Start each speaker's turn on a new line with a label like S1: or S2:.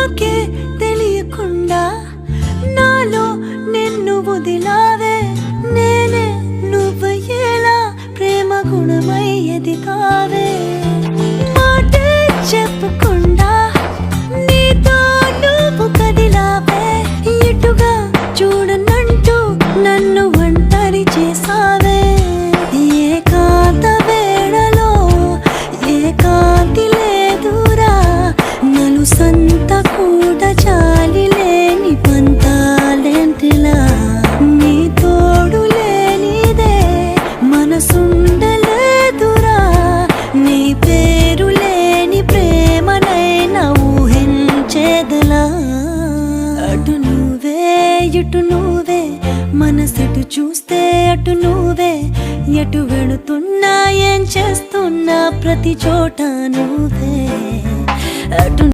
S1: నాకే తెలియకుండా నాలో నిన్ను వదిలావే నేనే నువ్వయ్యేలా ప్రేమ గుణమయ్యేది కావే మాటే చెప్పకుండా నీతో నువ్వు కదిలావే ఇటుగా చూడనంటూ నన్ను ఒంటరి చేసావే ఏకాంత వేళలో ఏకాంతి లేదురా నలుసంత కూడా చాలి లేని పంతాలెంటిలా నీ తోడు లేనిదే మనసుండలేదురా నీ పేరు లేని ప్రేమనైనా ఊహించేదలా అటు నువ్వే ఇటు నువ్వే మనసెటు చూస్తే అటు నువ్వే ఎటు వెళుతున్నా ఏం చేస్తున్నా ప్రతి చోట నువ్వే అటు